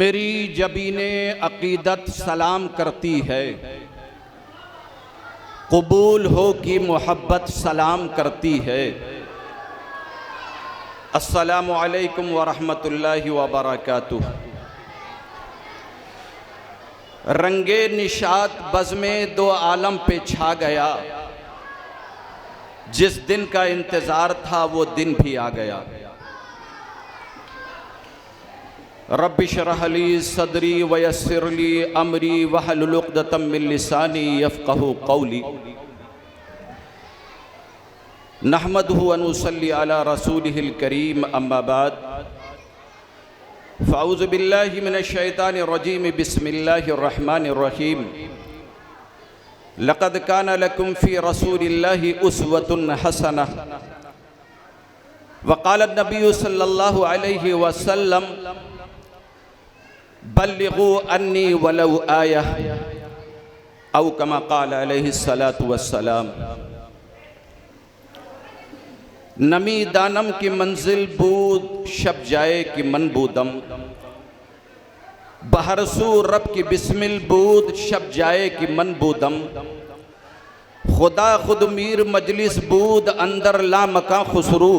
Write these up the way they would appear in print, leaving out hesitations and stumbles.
मेरी जबीने अकीदत सलाम करती है, कबूल हो कि मोहब्बत सलाम करती है। अस्सलामु अलैकुम वरहमतुल्लाहि वबरकातुह। रंगे निशात बज़्मे दो आलम पे छा गया, जिस दिन का इंतज़ार था वो दिन भी आ गया। रब्बि इश्रह ली सदरी वयस्सिर ली अमरी वहलुल उक़दतम मिन लिसानी यफ़क़हू क़ौली। नहमदुहु व नुसल्ली अला रसूलिहिल करीम, अम्मा बाद। फ़अऊज़ु बिल्लाहि मिनश शैतानिर रजीम, बिस्मिल्लाहिर रहमानिर रहीम। लक़द कान लकुम फ़ी रसूलिल्लाहि उस्वतुन हसनह। वक़ाल नबी सल्लल्लाहु अलैहि वसल्लम, बल्लिगू अन्नी वलौ आया, औ कमा क़ाल अलैहि सलातु वस्सलाम। नमी दानम की मंजिल बूद, शब जाए कि मन बूदम। बहरसू रब की बिस्मिल बूद, शब जाए कि मन बूदम। खुदा खुद मीर मजलिस बूद, अंदर ला मका खुसरू।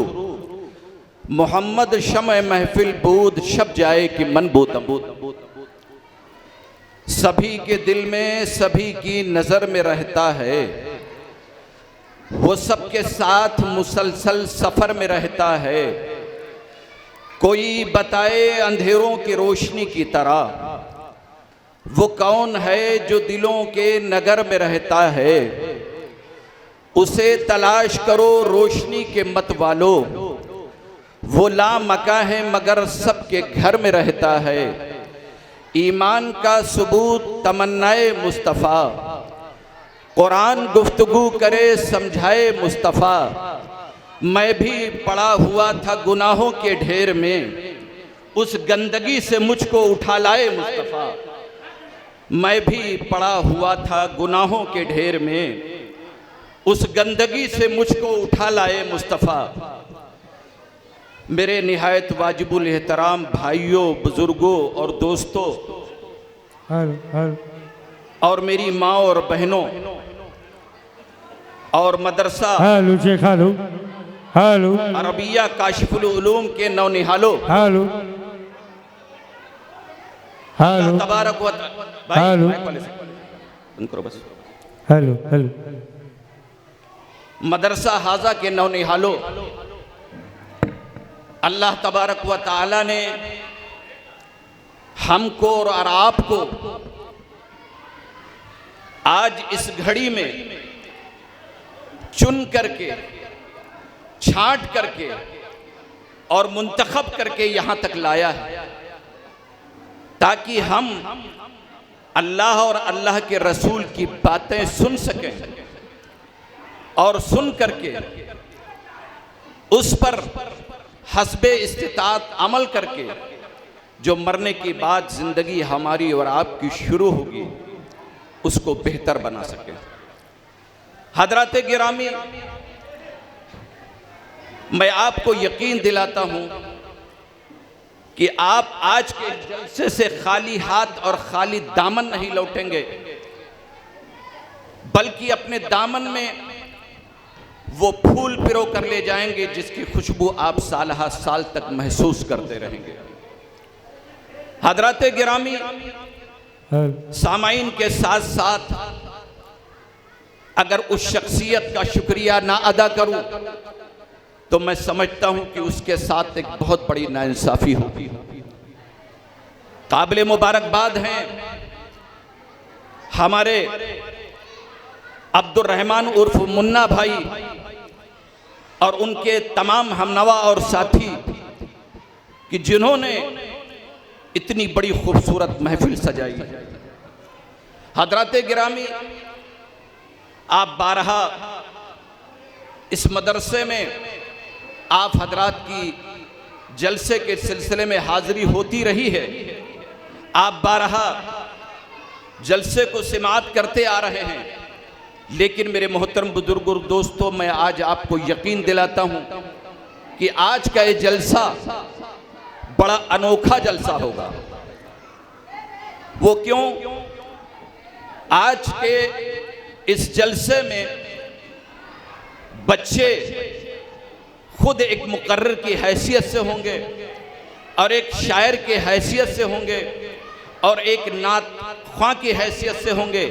मोहम्मद शमए महफिल बूद, शब जाए कि मन बूदम। सभी के दिल में, सभी की नज़र में रहता है, वो सबके साथ मुसलसल सफ़र में रहता है। कोई बताए अंधेरों की रोशनी की तरह, वो कौन है जो दिलों के नगर में रहता है। उसे तलाश करो रोशनी के मत वालो, वो लामका है मगर सबके घर में रहता है। ईमान का सबूत तमन्नाए मुस्तफ़ा, कुरान गुफ्तगू करे समझाए मुस्तफ़ा। मैं भी पड़ा हुआ था गुनाहों के ढेर में, उस गंदगी से मुझको उठा लाए मुस्तफ़ा। मैं भी पड़ा हुआ था गुनाहों के ढेर में, उस गंदगी से मुझको उठा लाए मुस्तफ़ा। मेरे निहायत वाजिबुल एहतराम भाइयों, बुजुर्गों और दोस्तों, और मेरी माँ और बहनों और मदरसा अरबिया काशिफुल उलूम के नौनिहालों, तबारक व मदरसा हाजा के नौनिहालों, अल्लाह तबारक व ताला ने हमको और आपको आज इस घड़ी में चुन करके, छांट करके और मुंतखब करके यहाँ तक लाया है, ताकि हम अल्लाह और अल्लाह के रसूल की बातें सुन सकें और सुन करके उस पर हस्बे इस्तिताअत अमल करके जो मरने के बाद ज़िंदगी हमारी और आपकी शुरू होगी, उसको बेहतर बना सके। हज़रात गिरामी, मैं आपको यकीन दिलाता हूँ कि आप आज के जलसे से खाली हाथ और खाली दामन नहीं लौटेंगे, बल्कि अपने दामन में वो फूल पिरो कर ले जाएंगे जिसकी खुशबू आप सालहा साल तक महसूस करते रहेंगे। हज़रात गिरामी, सामाईन के साथ साथ अगर उस शख्सियत का शुक्रिया ना अदा करूं तो मैं समझता हूं कि उसके साथ एक बहुत बड़ी नाइंसाफ़ी होगी। काबिल मुबारकबाद हैं हमारे अब्दुर रहमान उर्फ मुन्ना भाई और उनके तमाम हमनवा और साथी कि जिन्होंने इतनी बड़ी खूबसूरत महफिल सजाई। हज़रात गिरामी, आप बारहा इस मदरसे में आप हजरात की जलसे के सिलसिले में हाज़िरी होती रही है। आप बारहा जलसे को सिमात करते आ रहे हैं, लेकिन मेरे मोहतरम बुजुर्गों दोस्तों, मैं आज आपको यकीन दिलाता हूं कि आज का ये जलसा बड़ा अनोखा जलसा होगा। वो क्यों? आज के इस जलसे में बच्चे खुद एक मुकर्रर की हैसियत से होंगे और एक शायर की हैसियत से होंगे और एक नात ख्वां की हैसियत से होंगे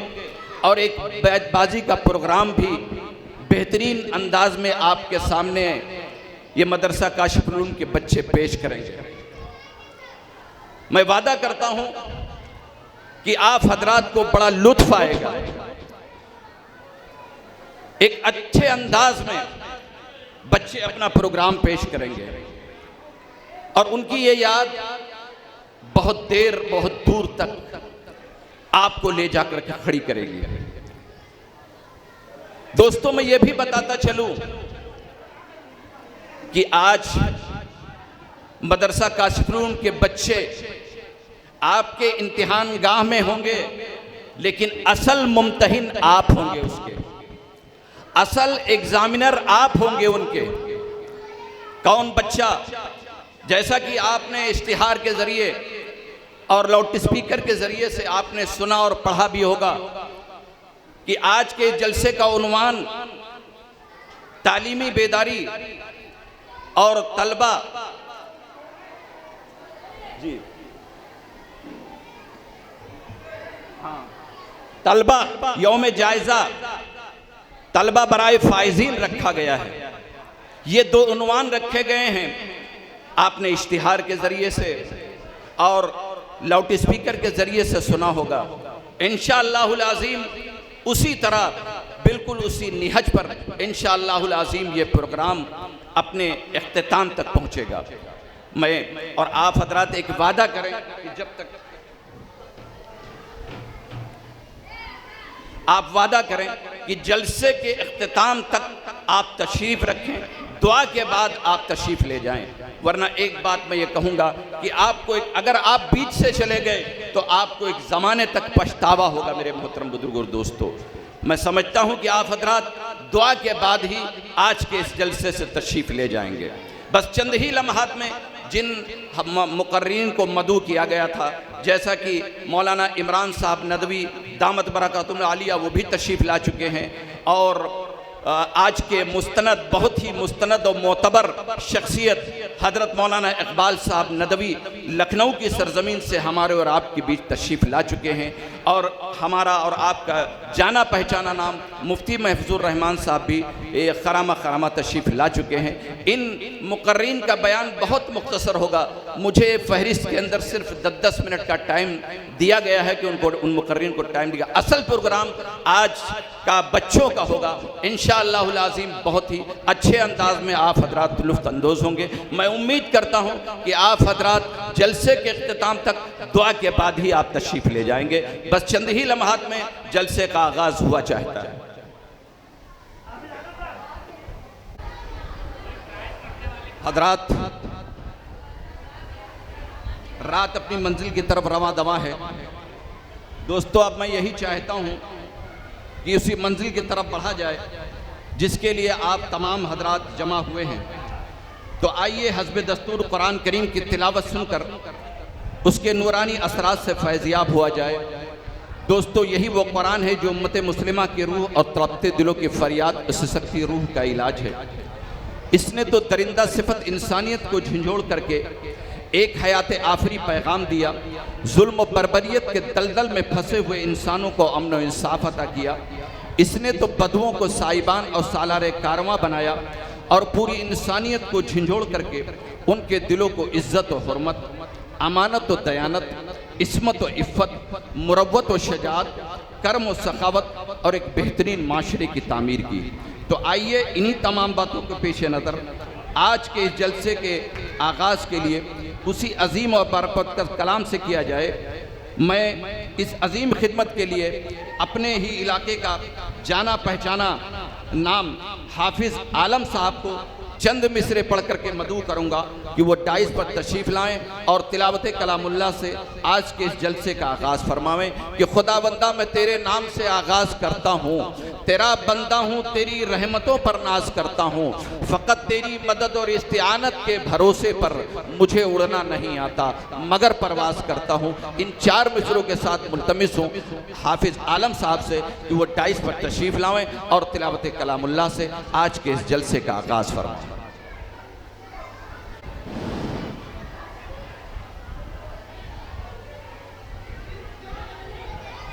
और एक बैतबाजी का प्रोग्राम भी बेहतरीन अंदाज में आपके सामने ये मदरसा काशिफुल उलूम के बच्चे पेश करेंगे। मैं वादा करता हूं कि आप हजरात को बड़ा लुत्फ आएगा। एक अच्छे अंदाज में बच्चे अपना प्रोग्राम पेश करेंगे और उनकी ये याद बहुत देर बहुत दूर तक आपको ले जाकर खड़ी करेगी। दोस्तों, मैं ये भी बताता चलूं कि आज मदरसा काशिफुल उलूम के बच्चे आपके इम्तिहान गाह में होंगे, लेकिन असल मुम्तहिन आप होंगे, उसके असल एग्जामिनर आप होंगे उनके। कौन बच्चा? जैसा कि आपने इश्तिहार के जरिए और लाउड स्पीकर के जरिए से आपने सुना और पढ़ा भी होगा कि आज के जलसे का उन्वान तालीमी बेदारी और तलबा जी तलबा यौम जायजा तलबा बराए फाइजीन रखा गया है। ये दो उन्वान रखे गए हैं। आपने इश्तिहार के जरिए से और लाउड स्पीकर के जरिए से सुना होगा। इंशाअल्लाहुल अज़ीम उसी तरह बिल्कुल उसी निहज पर इंशाअल्लाहुल अज़ीम ये प्रोग्राम अपने इख्तिताम तक पहुंचेगा। मैं और आप हजरात एक वादा करें कि जब तक आप वादा करें कि जलसे के इख्तिताम तक आप तशरीफ़ रखें, दुआ के बाद आप तशरीफ़ ले जाएं। वरना एक बात मैं ये कहूँगा कि आपको अगर आप बीच से चले गए तो आपको एक ज़माने तक पछतावा होगा। मेरे मोहतरम बुजुर्ग और दोस्तों, मैं समझता हूँ कि आप हजरात दुआ के बाद ही आज के इस जलसे से तशरीफ़ ले जाएंगे। बस चंद ही लम्हात में जिन मुकर्रीन को मदू किया गया था, जैसा कि मौलाना इमरान साहब नदवी दामत बरकातुहुल आलिया वो भी तशरीफ़ ला चुके हैं और आज के मुस्तनद बहुत ही मुस्तनद और मोतबर शख्सियत हज़रत मौलाना इकबाल साहब नदवी लखनऊ की सरजमीन से हमारे और आपके बीच तशरीफ़ ला चुके हैं और हमारा और आपका जाना पहचाना नाम मुफ्ती महफूजुर रहमान साहब भी खरामा तशरीफ़ ला चुके हैं। इन मुकर्रीन का बयान बहुत मुख्तसर होगा। मुझे फहरिस्त के अंदर सिर्फ 10 मिनट का टाइम दिया गया है कि उन मुकर्रीन को टाइम दिया। असल प्रोग्राम आज का बच्चों का होगा। इंशाअल्लाहुल अज़ीम बहुत ही अच्छे अंदाज में आप हजरात लुत्फ़ अंदोज़ होंगे। मैं उम्मीद करता हूँ कि आप हजरात जलसे के इख्तिताम तक दुआ के बाद ही आप तशरीफ़ ले जाएंगे। बस चंद ही लम्हात में जलसे का आगाज़ हुआ चाहता है। हजरात, रात अपनी मंजिल की तरफ रवां दवा है। दोस्तों, अब मैं यही चाहता हूँ कि उसी मंजिल की तरफ बढ़ा जाए जिसके लिए आप तमाम हजरात जमा हुए हैं। तो आइए हस्ब दस्तूर कुरान करीम की तिलावत सुनकर उसके नूरानी असरात से फैज़याब हुआ जाए। दोस्तों, यही वो कुरान है जो उम्मत मुस्लिमा की रूह और तड़पते दिलों की फरियाद सिसकती रूह का इलाज है। इसने तो दरिंदा सिफत इंसानियत को झंझोड़ करके एक हयात आफरी पैगाम दिया। जुल्म और बर्बरियत के दलदल में फंसे हुए इंसानों को अमन और इंसाफ अता किया। इसने तो बदुओं को साइबान और सालारे कारवां बनाया और पूरी इंसानियत को झंझोड़ करके उनके दिलों को इज्जत और हुर्मत, अमानत और दयानत, इस्मत और इफ़्फ़त, मुरव्वत और शजाअत, कर्म और सखावत और एक बेहतरीन माशरे की तामीर की। तो आइए इन्हीं तमाम बातों के पेश नज़र आज के इस जलसे के आगाज़ के लिए उसी अजीम और बरकत कलाम से किया जाए। मैं इस अजीम खिदमत के लिए अपने ही इलाके का जाना पहचाना नाम हाफिज़ आलम साहब को चंद मिसरे पढ़ करके मदऊ करूँगा कि वो डाइस पर तशरीफ़ लाएँ और तिलावत कलामुल्लाह से आज के इस जलसे का आगाज़ फरमावें कि खुदावंदा मैं तेरे नाम से आगाज़ करता हूँ, तेरा बंदा हूँ, तेरी रहमतों पर नाज करता हूँ, फ़कत तेरी मदद और इस्तिआनत के भरोसे पर मुझे उड़ना नहीं आता मगर परवाज़ करता हूँ। इन 4 मिसरों के साथ मुल्तमिस हूँ हाफिज़ आलम साहब से कि वो डाइस पर तशरीफ़ लाएं और तिलावत कलामुल्लाह से आज के इस जलसे का आगाज़ फरमाएं।